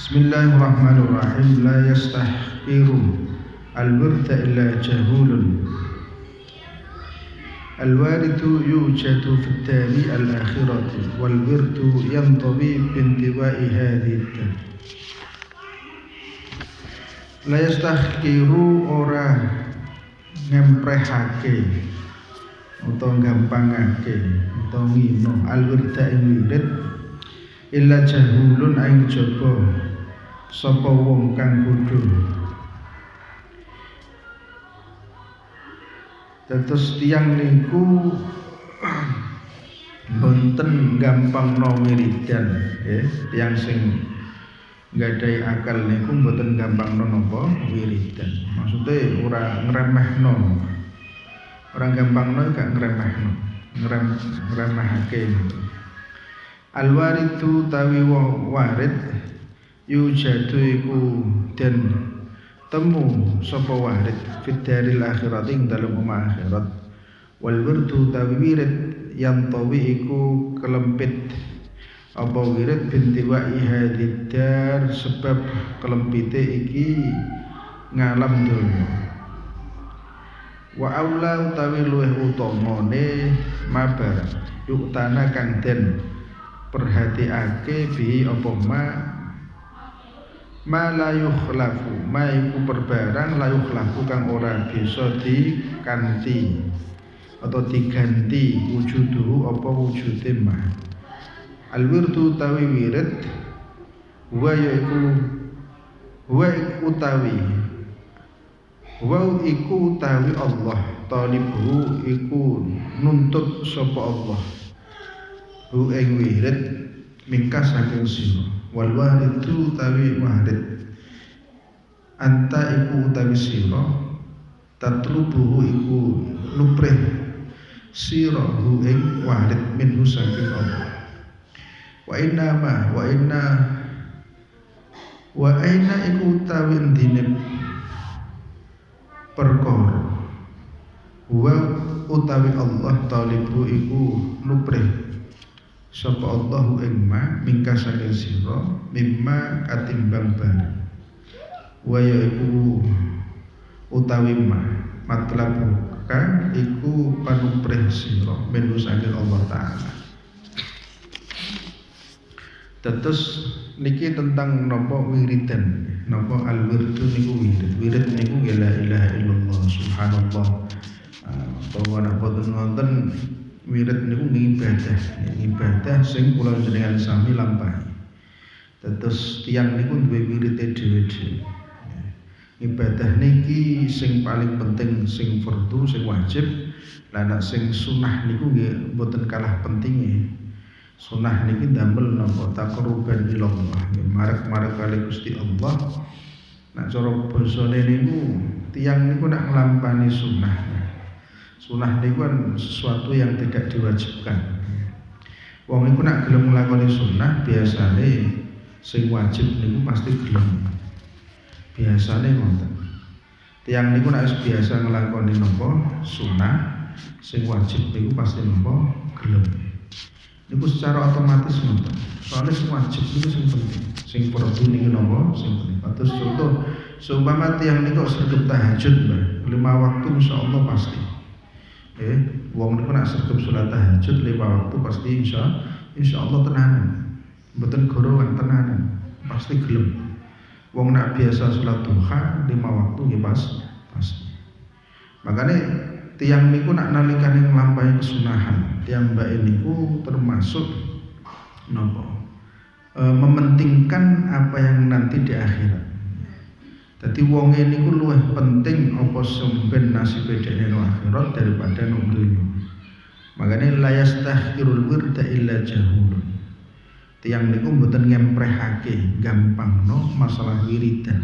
Bismillahirrahmanirrahim. La yastahqiru al-wirda illa jahulun. Al-waridu yujadu fi dari al-akhirati wal wirdu yantawi bintiwa'i hadhihi. La yastahqiru ora ngemprehake utawa gampangake utawa ngino al-wirda ing wirid illa jahulun aing jaba sapa wong kang bodho. Dados tiyang niku boten gampangno wiridan, nggih. Tiyang sing nggadahi akal niku boten gampangno napa wiridan. Maksude ora ngremehno. Ora gampangno gak ngremehno. Ngremehake. Al-waridu tawi warid yujadu iku den temu sapa warid fid daril akhirat ing dalem omah akhirat wal wirdu tawi wirid yang tawi iku kelempit apa wirid bintiwa ihadidar sebab kelempite iki ngalam donya wa aula utawi luweh utamane mabar yuktana kang den perhatiake bi apa ma la yukhlafu ma iku perbarang la yukhlafu kang ora bisa diganti atau diganti wujuduhu apa wujude ma al wirdu tawi wirid wa iku utawi Allah talibu iku nuntut sapa Allah hu ing wirid mingkas saking sira wal waridu tawi warid anta iku utawi sira tatlubuhu iku nuprih sira hu ing warid minhu saking Allah wa inna iku utawi endine perkara wa utawi Allah talibu iku nuprih sapa Allahu ing ma mingkasane sira mimma katimbang barang wa yaiku utawi ma matlabu kan iku panuprih sira menu saking Allah taala. Terus niki tentang napa wiridan napa al wirdu niku wirid niku la ilaha illallah subhanallah bahwa napa wonten wirid niku ibadah sing kula jenengan sami lampahi. Terus tiyang niku duwe wiride dhewe-dhewe. Ibadah niki sing paling penting sing fardu sing wajib. Lah nek sing sunah niku nggih mboten kalah pentinge. Sunah niki damel napa taqarruban ila Allah, marek-marek kali Gusti Allah. Nek cara basane niku tiyang niku nek nglampani sunah. Sunah niku kan sesuatu yang tidak diwajibkan. Wong iku nek gelem nglakoni sunah biasane sing wajib niku pasti gelem. Biasane ngoten. Tiyang niku nek biasa nglakoni napa sunah sing wajib niku pasti napa gelem. Niku secara otomatis ngoten. Soalnya sing wajib niku sing penting. Sing fardu niku napa sing penting. Terus contoh seumpama tiyang niku sregep tahajud, Mbah. 5 waktu insyaallah pasti. Wong niku nak sregep salat tahajud 5 waktu pasti insyaallah tenanan. Mboten gorowan tenanan, pasti gelem. Wong nak biasa salat duha 5 waktu nggih pasti. Makane tiyang niku nak nalikane nglampahi kesunahan, tiyang mbak niku termasuk napa? Mementingkan apa yang nanti di akhirat. Dadi wonge niku luwih penting apa sampeyan nasibe dene nang akhirat daripada nang dunya. Makane la yastahqirul wirda illa jahulun. Tiyang niku mboten ngemprehake gampangno masalah wiridan.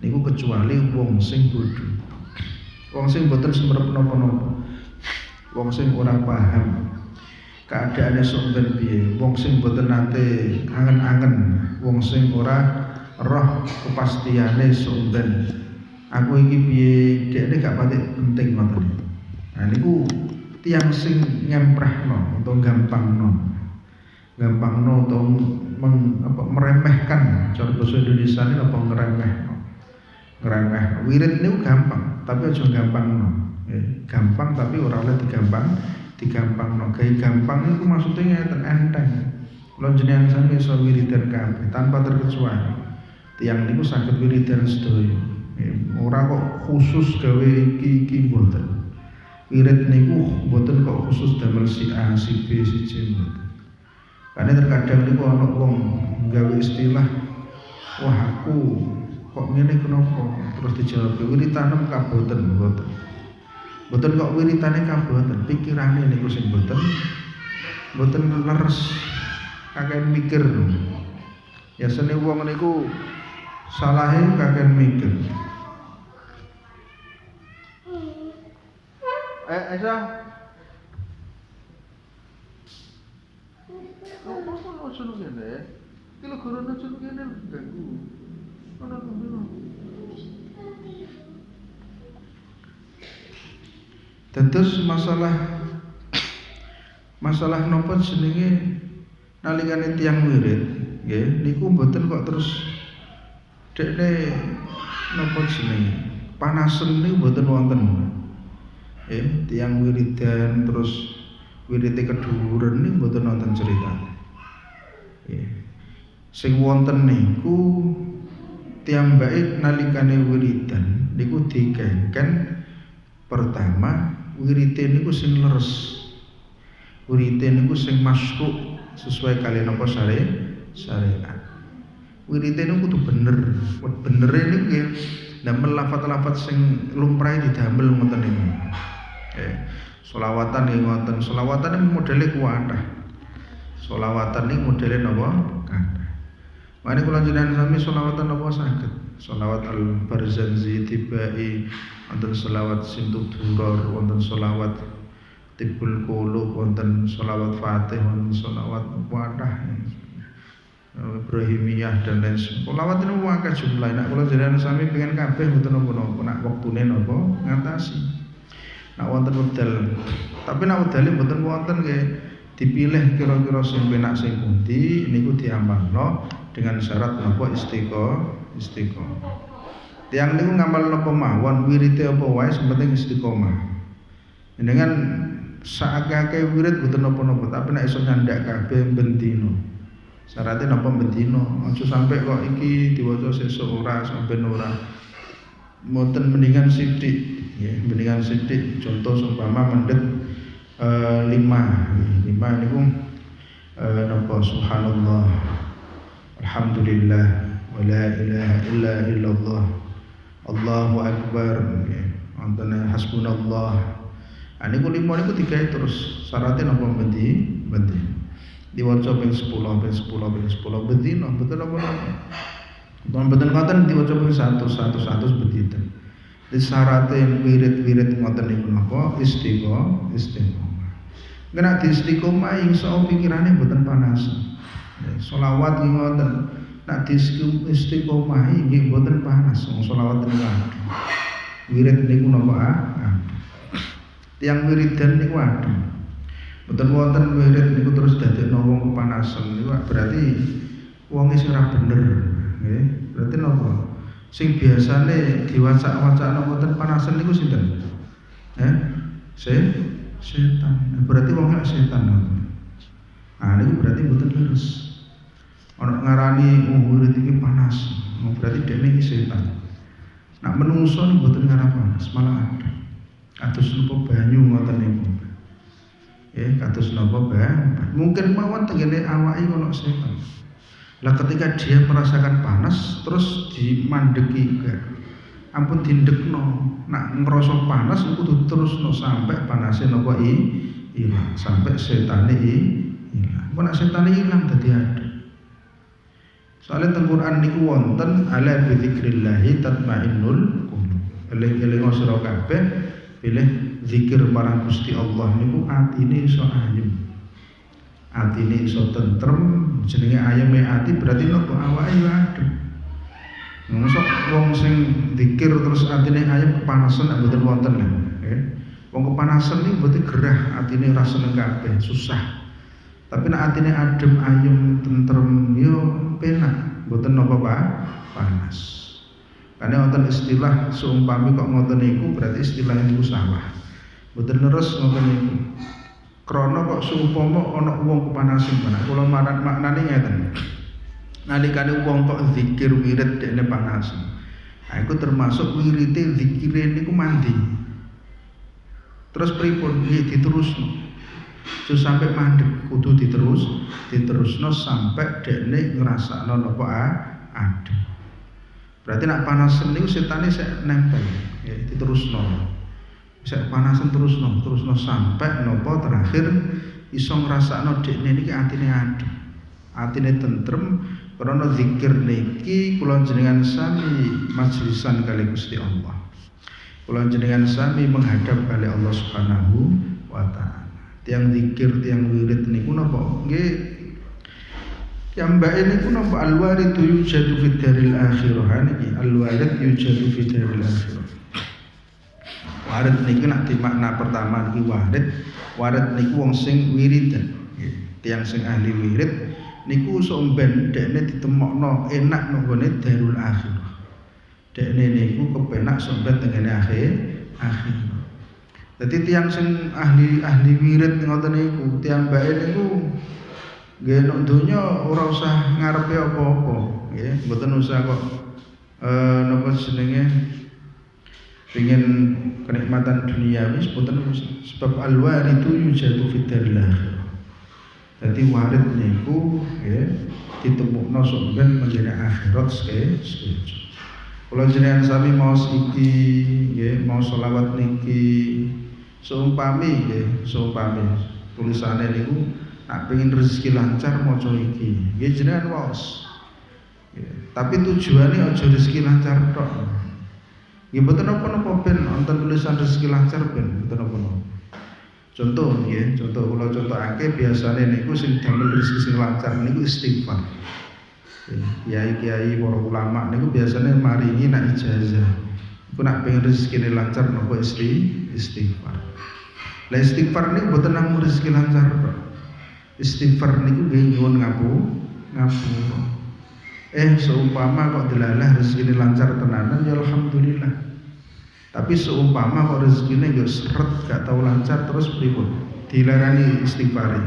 Niku kecuali wong sing bodho. Wong sing mboten semrep napa-napa. Wong sing ora paham keadaane sampeyan piye. Wong sing mboten nate angen-angen, wong sing ora roh kepastiane sampeyan aku iki piye dekne gak pati penting ngoten. Nah niku tiyang sing ngemprehno utawa gampangno gampangno atau meremehkan cara bahasa Indonesia ini apa ngeremeh. Wirid niku gampang, tapi aja gampangno. Gampang tapi ora oleh digampangno. Gawe gampang niku maksudnya ngeten enteng. Kula jenengan sami iso wiridan kabeh tanpa terkecuali. Tiyang niku saged wiridan sedaya. Ora kok khusus gawe iki mboten. Wirid niku mboten kok khusus damel si A, si B, si C mboten. Karena terkadang niku ana wong gawe istilah, wah aku kok ngene kenapa? Terus dijawab wiritanem kaboten mboten. Mboten kok wiritane kaboten, pikirane niku sing mboten leres. Kakean mikir. Ya sene wong niku salahe kakean mikir. Esa. Oh, suno kene. Kilo corona suno kene ganggu. Terus masalah nopo jenenge nalikane tiyang wirid, nggih niku mboten kok terus dekne nopo jenenge panasen niku mboten wonten. Tiyang wiridan terus wirite keduren niku mboten wonten ceritane. Sing wonten niku tiyambake nalikane wiridan niku dikengken pertama wirite niku sing leres. Wirite niku sing masuk sesuai kalian apa syariat. Wirite niku kudu bener. Benere niku nggih damel lafaz-lafaz sing lumrahe didamel ngoten niku. Sholawatan nggih ngoten. Sholawatan niku modele kuwathah. Sholawatan niku modele napa? Kathah. Mane kula jenengan sami sholawatan napa saged? Sholawat al-Barzanji tibai, wonten sholawat Sintu Duror, wonten sholawat Tibbul Qulub, wonten sholawat Fatih, wonten sholawat Wadah, Ibrahimiyah dan lain sebagainya. Sholawat ini akeh jumlahe. Nek kula jenengan sami pengen kabeh mboten napa-napa. Nek wektune napa ngatasi. Nek wonten wedal. Tapi nek wedale mboten wonten nggih dipilih kira-kira sing penak sing pundi niku diamalno dengan syarat napa istiqomah. Tiang niku ngamal napa mawon wirite apa wae sing penting istiqomah. Dengan saakeh wirid mboten napa-napa, tapi nek iso nyandak kabeh ben dina. Syaratnya napa ben dina, aja sampai kok iki diwaca sesuk ora sampe ora. Mboten mendingan sithik, nggih, mendingan sithik. Contoh seumpama mendhet 5 niku napa subhanallah, alhamdulillah, wa la ilaha illallah, Allahu akbar, wonten hasbunallah. Niku 5 niku digawe terus syaratnya napa bendi diwaca ping 10 bendina betul apa-apa. Mboten ngoten diwaca ping 100 bendina. Di syaratnya wirid-wirid ngoten niku napa istiqomah. Nek di istiqomah insyaallah pikirane mboten panas. Sholawat ngoten. Nek di istiqomah nggih mboten panas. Sholawat niku wirid niku napa Tiang wiridan niku ada. Mboten wonten wirid niku terus dadekno wong kepanasan niku berarti wonge sing ora bener, nggih. Berarti napa? Sing biasane diwaca-wacana mboten panasan niku sinten? Setan. Berarti wong setan. Niku berarti mboten leres. Ana ngarani wirid iki panas, berarti dekne iki setan. Nak menungso niku mboten ngarani panas, malah ada. Kados napa banyu ngoten niku. Kados napa mungkin mawon tengene awake ono setan. Lah ketika dia merasakan panas terus dimandeki ampun dindekno. Nak ngrasa panas kudu terusno sampai panase napa ilang, sampai setane ilang. Nek setane ilang dadi ada. Soalnya teng Quran niku wonten ala bi dzikrillah tatmainnul qulub. Eling-eling sira kabeh pilih zikir marang Gusti Allah niku atine iso ayem. Atine iso tentrem, jenenge ayeme ati berarti nek awake yo adem. Mosok wong sing zikir terus atine ayem kepanasan nek mboten wonten lho, nggih. Wong kepanasan niku mboten gerah, atine ora seneng kabeh, susah. Tapi nek atine adem ayem tentrem yo penak, mboten napa panas. Karena wonten istilah seumpami kok ngoten niku berarti istilah niku salah. Mboten leres ngoten niku. Krana kok seumpama ana wong kepanasan panas. Kula maknane ngeten. Nalikane wong kok zikir wirid dekne panasan. Nah, iku termasuk wirite zikire niku mandi. Terus pripun? Nggih diterusno. Sampai mandek kudu diterusno sampai dekne ngrasakno napa adem. Berarti nak panasan niku setane sik nempel, ya diterusno. Sik panasan terusno sampai napa terakhir iso ngrasakno dekne niki atine adem. Atine tentrem karena zikir niki kula jenengan sami majlisan kali Gusti Allah. Kula jenengan sami menghadap kali Allah Subhanahu wa taala. Tiang zikir, tiang wirid niku napa? Nggih. Piyambake niku napa al-warid yujadu fid daril akhirah niki. Al-warid yujadu fid daril akhirah. Warid niki nak dimakna pertama niki warid. Warid niku wong sing wiridan. Tiang sing ahli wirid niku somben dekne ditemokno enak nggone darul akhirah. Dekne niku kepenak somben tengene akhir. Jadi tiang sing ahli wirid ngoten niku, tiang bae niku nggih nek donya ora usah ngarepe apa-apa, nggih, mboten usah kok napa jenenge pengen kenikmatan duniawi mboten sebab al-waridu yujadu fid daril akhirah. Dadi warid niku nggih ditemukno sampeyan menjadi akhirat sekejo. Kula jenengan sami maos iki nggih, maos selawat niki seumpami tulisane niku nak pengin rezeki lancar maca iki nggih jenengan waos. Tapi tujuane aja rezeki lancar tok. Nggih mboten napa-napa ben wonten tulisan rezeki lancar ben mboten napa-napa. Contoh nggih, kula contohake biasane niku sing damel rezeki sing lancar niku istighfar. Kiai-kiai para ulama niku biasane maringi nak ijazah. Iku nak pengen rezekine lancar napa istighfar. Lah istighfar niku mboten namung rezeki lancar kok. Istighfar niku nggih nyuwun ngapura. Seumpama kok delalah rezekine lancar tenanan ya alhamdulillah. Tapi seumpama kok rezekine yo seret gak tau lancar terus pripun? Dilarani istighfar.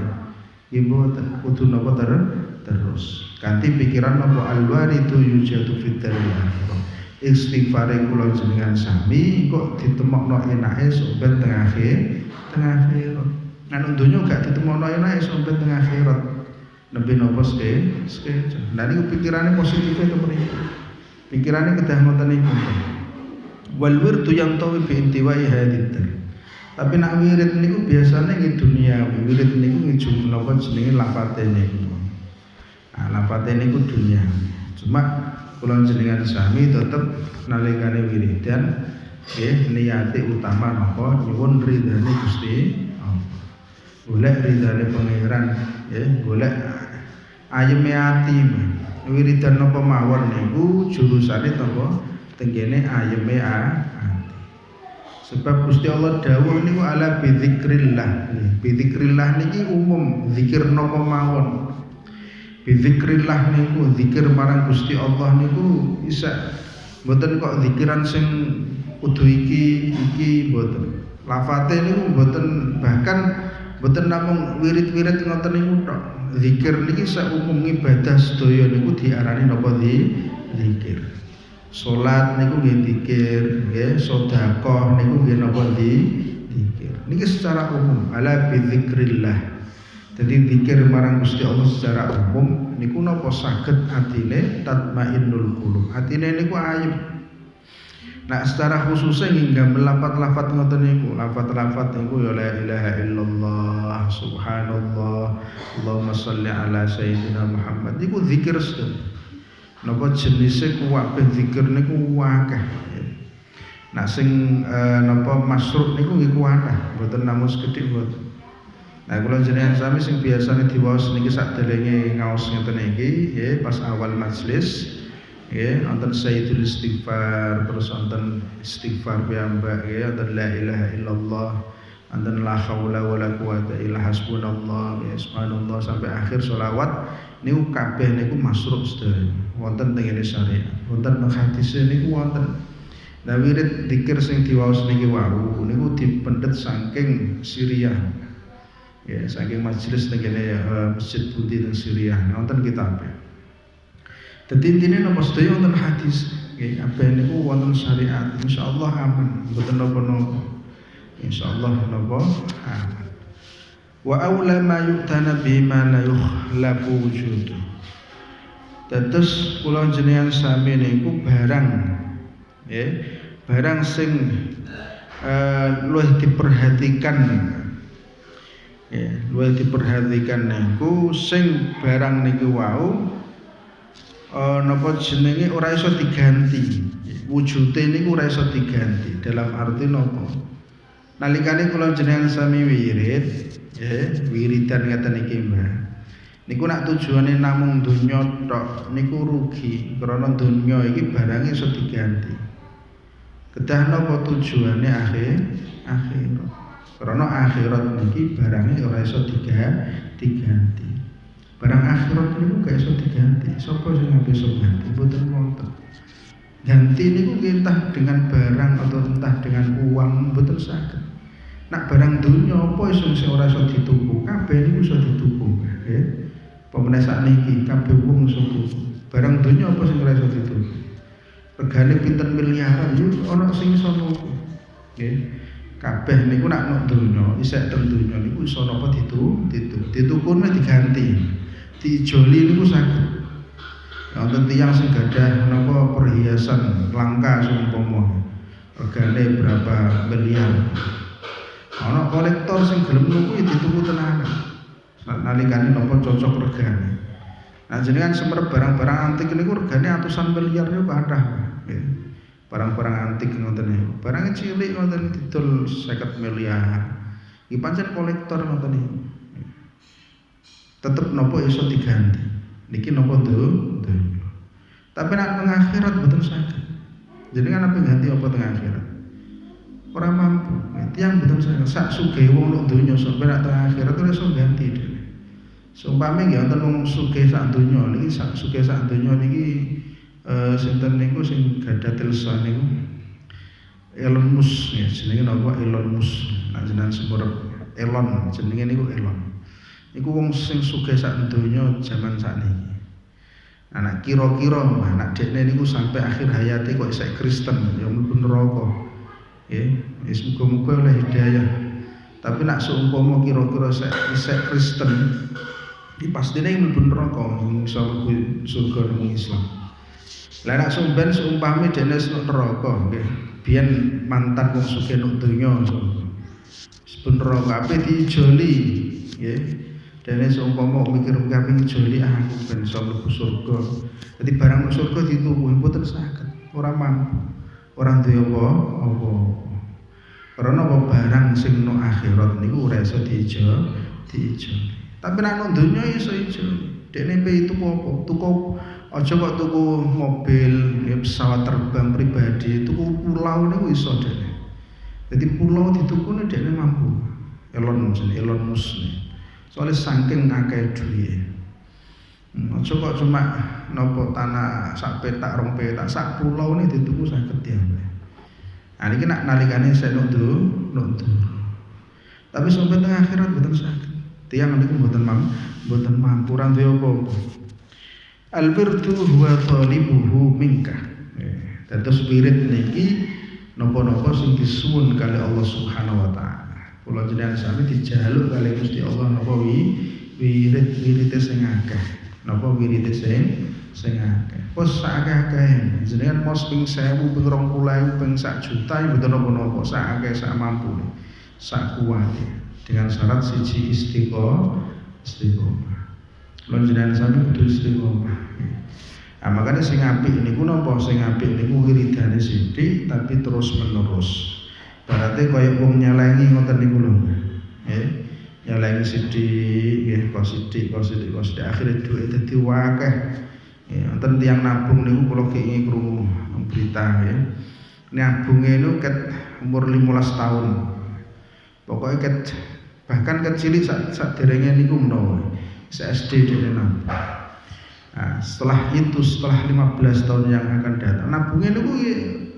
Nggih mboten kudu napa terus. Kanthi pikiran napa al-waridu yujadu fid daril akhirah. Istighfar kula jenengan sami kok ditemokno enake sampeyan teng akhirat. Nang donya gak ditemokno enake sampeyan teng akhirat. Nembe napa sekejo. Lah niku pikirane positif to mriki. Pikirane kedah ngoten niku. Wal wirdu yang tawi bi intiwai hadid. Tapi nak wirid niku biasane nggih duniawi. Wirid niku nggih napa jenenge lafate niku. Lafate niku dunia. Cuma kula jenengan sami tetep nalikane wiridan nggih niate utama napa nyuwun ridane Gusti Allah. Golek ridane pangeran nggih, golek ayeme ati. Wiridan napa mawon niku jurusane napa tengene ayeme ati. Sebab Gusti Allah dawuh niku ala bizikrillah. Bizikrillah niki umum zikir napa mawon. Bizikrillah niku zikir marang Gusti Allah niku isa mboten kok zikiran sing kudu iki mboten. Lafate niku mboten bahkan mboten namung wirid-wirid ngoten niku tok. Zikir niki saumum ibadah sedaya niku diarani napa zikir. Salat niku nggih zikir, nggih sedekah niku nggih napa zikir. Niki secara umum ala bizikrillah. Jadi zikir marang Gusti Allah secara umum niku napa saged atine tatmainnul qulub. Atine niku ayem. Nah secara khususnya hingga melafat-lafat ngoten niku, lafat-lafat niku ya la ilaha illallah, subhanallah, Allahumma sholli ala sayyidina Muhammad. Niku zikir sedaya. Napa jenise kuwabe zikir niku akeh. Nah sing napa masruk niku nggih kuwatah, mboten namung sekedhik mboten. Nah kula jenengan sami sing biasane diwaos niki sadelenge ngaos ngeten iki nggih pas awal majelis nggih wonten sayyidul istighfar terus wonten istighfar piyambak nggih wonten la ilaha illallah Anten la haula wala quwata illa hasbunallah ya subhanallah sampai akhir sholawat niku kabeh niku masruk sedaya wonten teng syariat wonten teng hadis niku wonten. Nah wirid dzikir sing diwaos niki wau niku dipendet saking Suriah ya saking majelis teng masjid pundi teng Suriah wonten kitab. Dadi intine napa sedaya wonten hadis nggih kabeh niku wonten syariat insyaallah aman mboten napa-napa. Insyaallah napa wa aula ma yu'tana bima la yukhlafu wujudu. Dados kula jenengan sami niku barang ya barang sing luwih diperhatikan ya luwih diperhatikan niku sing barang niku wau napa jenenge ora iso diganti wujude niku ora iso diganti dalam arti napa nalikane kula jenengan sami wirid ya wiridan ngaten iki Mbah niku nak tujuane namung donya tok niku rugi karena donya iki barang iso diganti kedah napa tujuane akhirat karena akhirat niki barangnya ora iso diganti barang akhirat niku gak iso diganti sapa sing bisa ganti mboten wonten ganti niku entah dengan barang atau entah dengan uang mboten saged. Nak barang dunya apa sing ora iso dituku, kabeh niku iso dituku, nggih. Pemene sakniki kabeh wong iso tuku. Barang dunya apa sing ora iso dituku? Regane pinten miliaran yo ana sing iso tuku. Nggih. Kabeh niku nak nek dunya, isih teng dunya niku iso napa dituku meh diganti. Diijoli niku saged. Wonten tiyang sing gadah napa perhiasan langka seumpama regane berapa miliar. Ana kolektor sing gelem nuku dituku tenanan. Nalikane napa cocok regane. Nah jenengan semer barang-barang antik niku regane atusan miliar niku kathah. Nggih. Barang-barang antik ngoten niku. Barang cilik ngoten didol 50 miliar. Iki pancen kolektor ngoten niku. Tetep napa iso diganti. Niki napa donya. Tapi nek teng akhirat mboten saged. Jenengan apa ganti apa teng akhirat? Ora mampu. Tiyang mboten saged sak sugih wong nek donya sampe nek teng akhirat ora iso ganti dhewe. Sumpame nggih wonten wong sugih sak donya niki sak sugih sak donya niki sinten niku sing gadah Telsa niku Elon Musk ya jenenge napa Elon Musk. Nek jenengan semurep Elon jenenge niku Elon. Iku wong sing sugih sak donya jaman sakniki. Anak kira-kira anak dekne niku sampai akhir hayate kok isih Kristen ya mlebu neraka. Nggih, wis muga-muga oleh hidayah. Tapi nak seumpama kira-kira isih Kristen iki pastine mlebu neraka iso mlebu surga nang Islam. Lah nak seumpame dene nang neraka nggih, biyen mantan wong sugih nang donya sebelum neraka ape diijoli nggih. Dene seumpama mikir kami joli aku ben iso mlebu surga. Dadi barang nang surga dituku mboten saged, ora mampu. Ora duwe apa-apa. Karena barang sing nang akhirat niku ora iso diijoli. Tapi nek nang donya iso ijoli. Dekne pe tuku apa? Tuku aja kok tuku mobil, pesawat terbang pribadi, tuku pulau niku iso dekne. Dadi pulau ditukune dekne mampu. Elon Musk. Soalnya saking akeh duwe. Aja kok cuma napa tanah sak petak rong petak sak pulau ini dituku saged ya. Nah niki nak nalikane saya nuk. Tapi sampai teng akhirat mboten saged. Tiyang niku mboten mampu ora duwe apa-apa. Al-birdu huwa thalibuhu minka. Dados spirit niki napa-napa sing disuwun kali Allah Subhanahu wa taala. Kula jenengan sami dijaluk kali Gusti Allah napa wirid sing akeh. Napa wirid sing akeh. Pos akeh-akeh jenengan pos ping 1000 ping 20.000 ping 1 juta mboten napa-napa sak akeh sak mampu. Sak kuat dengan syarat siji istiqomah. Kula jenengan sami kudu istiqomah. Ah makane sing apik niku napa sing apik niku wiridane sithik tapi terus menerus. Berarti kaya wong nyelengi ngoten niku lho. Nggih. Nyelengi sithik nggih kok sithik akhire dhuwit dadi akeh. Ya wonten tiyang nabung niku kula kenging krungu berita nggih. Nabunge niku ket umur 15 tahun. Pokoknya bahkan cilik sak derenge niku menawa SD dene nabung. Nah, setelah 15 tahun yang akan datang nabungnya niku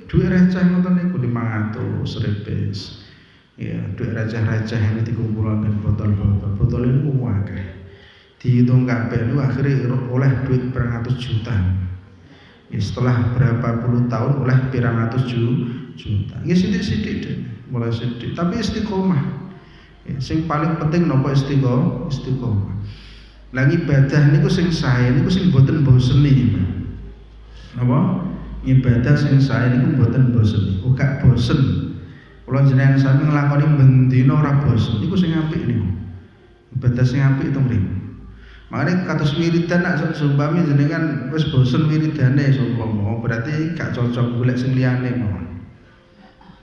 duit receh ngoten niku 500 seripis. Ya, duit receh-receh ini dikumpulkan botol ini akeh. Dihitung kabeh niku akhirnya oleh duit 100 juta. Ya, setelah berapa puluh tahun oleh 100 juta. Ya sithik-sithik deh, mulai sithik, tapi istiqomah. Ya, sing paling penting napa istiqomah. Lah ibadah niku sing sae niku sing boten boseni. Napa? Ibadah sing sae niku boten bosen. Gak bosen. Kula jenengan sami nglakoni bendina ora bosen. Niku sing apik niku. Ibadah sing apik itu mriku. Makane kados wiridan nek sumpami jenengan wis bosen wiridane sumpama berarti gak cocok golek sing liyane mawon.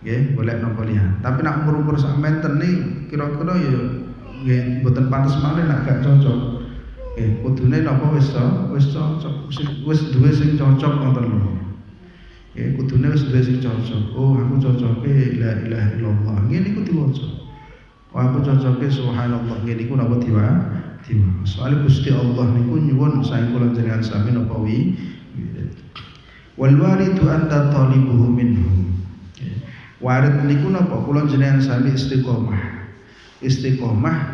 Nggih, golek napa liyan. Tapi nek umur-umur sak menten iki kira-kira ya nggih mboten pantes malih nek gak cocok. Kudune napa wis cocok, wis duwe sing cocok ngoten lho. Kudune wis duwe sing cocok. Oh, aku cocoke la ilaha illallah. Ngene iku diwaca. Oh, aku cocoke subhanallah. Ngene iku napa diwaca. Soale Gusti Allah niku nyuwun sae kula jenengan sami napa wal waridu anta talibuhu minhum. Warid niku napa kula jenengan sami istiqomah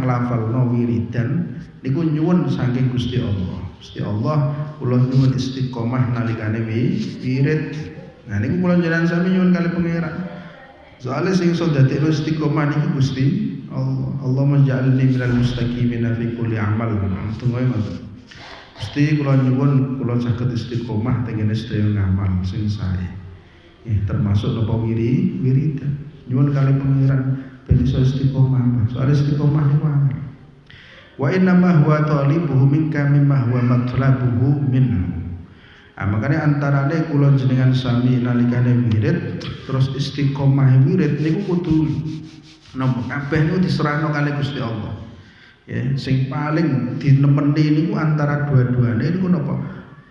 nglafalno wiridan niku nyuwun saking Gusti Allah. Gusti Allah kula nyuwun istiqomah nalikane wirid. Nah niku kula jenengan sami nyuwun kali pangeran. Soale sing iso dadekno istiqomah niku Gusti Allah menja'alni minal mustaqimina fi kulli amal. Tunggu ngoten. Gusti kula nyuwun kula saged istiqomah tengene sedaya ngamal sing sae. Termasuk napa wiridan. Nyuwun kali pangeran ben iso istiqomah. Soale istiqomah niku amal. Wa inna ma huwa talibuhu minka mimma huwa matlabuhu minhu. Makanya antarane kula jenengan sami nalikane wirid terus istiqomah wirid niku kudu napa kabeh niku diserahno kali Gusti Allah. Ya, sing paling dinemeni niku antara dua-duane niku napa?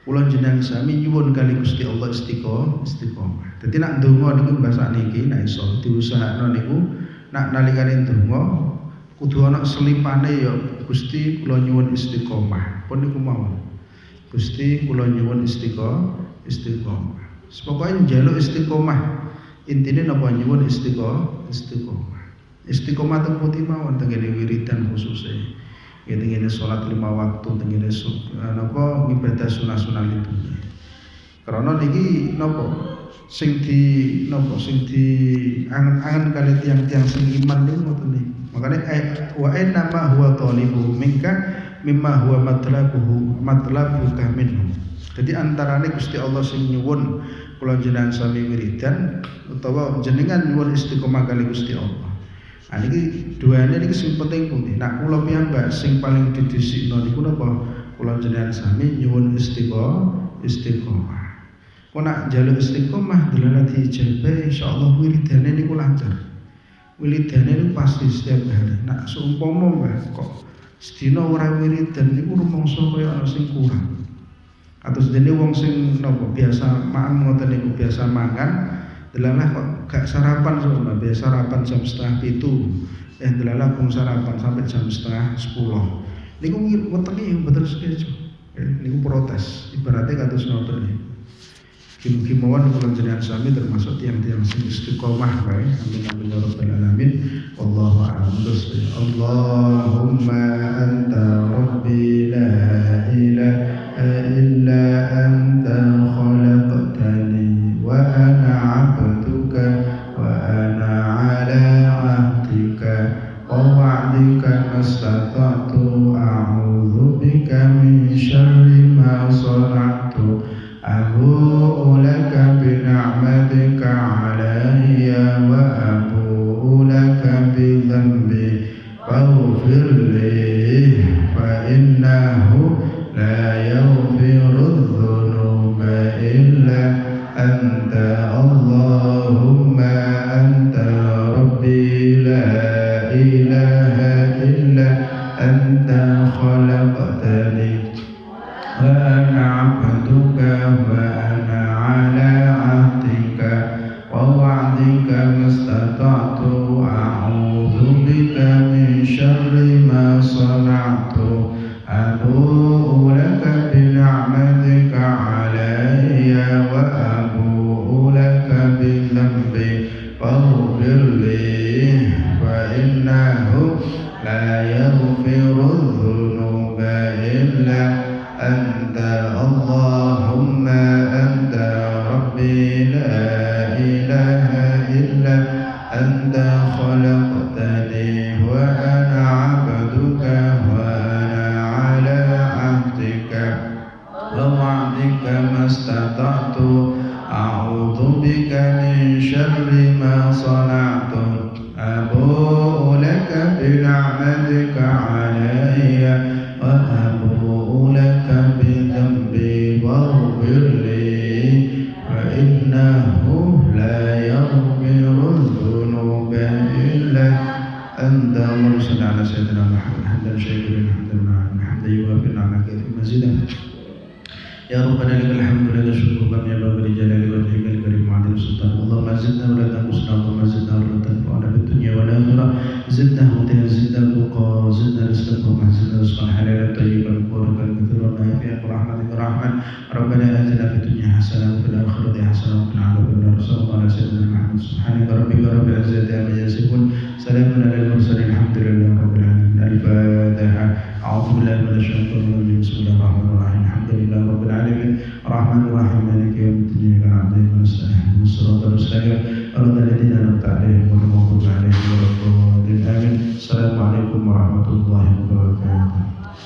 Kula jenengan sami nyuwun kali Gusti Allah istiqomah. Dadi nek ndonga niku bahasa niki nek iso diusahakno niku nek nalikane ndonga kudu ana selipane ya Gusti kula nyuwun istiqomah. Pun niku mawon. Gusti kula nyuwun istiqomah. Pokoke njaluk istiqomah. Intine napa nyuwun istiqomah. Istiqomah teng pundi mawon tengene wiridan khususe. Tengene salat 5 waktu, tengene napa ibadah sunah-sunah itu. Karena niki napa sing di angen-angen kali tiang-tiang sing iman niku ngoten niki. Makane wa inna ma huwa talibu minka mimma huwa matlabuka minhum. Jadi antarane Gusti Allah sing nyuwun kula jenengan sami wiridan utawa jenengan nyuwun istiqomah kali Gusti Allah. Niki duane niki sing penting pundi. Nek kula piyambak sing paling didhisikno niku napa? Kula jenengan sami nyuwun istiqomah. Kok nak njaluk istiqomah delalah diijabah insyaallah wiridane niku lancar. Wiridane niku pasti setiap hari. Nek seumpama kok sedina ora wiridan niku rumangsa kaya ana sing kurang. Atus dene wong sing napa biasa makan ngoten niku biasa mangan delalah kok gak sarapan sama biasa sarapan jam 6:30 delalah pun sarapan sampai jam 9:30 niku wetenge mboten sekejo niku protes ibaratnya kados ngoten niku mugi-mugi mawon kula jenengan sami termasuk tiyang-tiyang sing istiqomah wae amin amin ya rabbal alamin wallahu a'lam Allahumma anta rabbi la ilaha illa anta khalaqtani wa ana 'abduka wa ana 'ala 'ahdika wa wa'dika mastata'tu a'udzu bika min syarri ma sana'tu abu'u laka bi ni'matika 'alayya wa abu'u laka bi dhanbi faghfir li fa innahu la yaghfiru dhunuba illa anta Allahumma anta rabbi la ilaha illa anta khalaqtani wa ana 'abduka wa ana 'ala 'ahdika wa wa'dika mastata'tu a'udzu في مزيدا يا ربنا لك الحمد لك الشكر كما ينبغي لجلال وجهك الكريم وعظيم سلطانك اللهم زدنا ولا تنقصنا اللهم زدنا ولا تنفعنا في الدنيا والآخرة زدنا هدى زدنا تقى زدنا رزقا وزدنا رزقا حلالا طيبا مباركا كثيرا نافعا برحمتك الرحمن ربنا آتنا في الدنيا حسنة وفي الآخرة حسنة وقنا عذاب النار صلى الله على سيدنا محمد سبحانك ربك رب العزة عما يصفون سلام على المرسلين الحمد لله رب العالمين الفاتحة أعوذ بالله من الشيطان الرجيم بسم الله الرحمن الرحيم الحمد لله رب العالمين الرحمن الرحيم مالك يوم الدين إياك نعبد وإياك نستعين اهدنا الصراط المستقيم صراط الذين أنعمت عليهم غير المغضوب عليهم ولا الضالين آمين السلام عليكم ورحمة الله وبركاته.